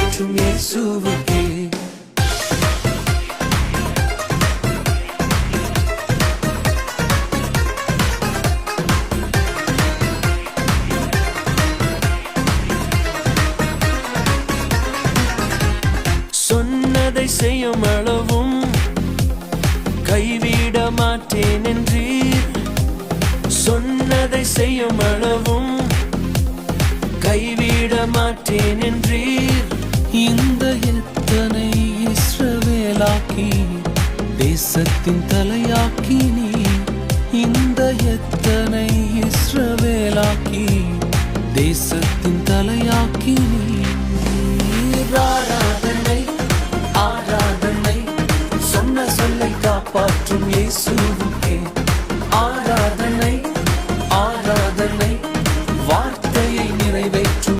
காப்பாற்றும் இயேசுவுக்கே. சொன்னதை செய்யும் அளவும் கைவிட மாட்டேன் என்றீர். சொன்னதை செய்யும் அளவும் கைவிட மாட்டேன் என்றீர். இந்த எத்தனை இஸ்ரவேலாக்கி தேசத்தின் தலையாக்கி நீ. இந்த எத்தனை இஸ்ரவேலாக்கி தேசத்தின் தலையாக்கி நீ. ஆராதனை ஆராதனை சொன்ன சொல்லை காப்பாற்றும் இயேசு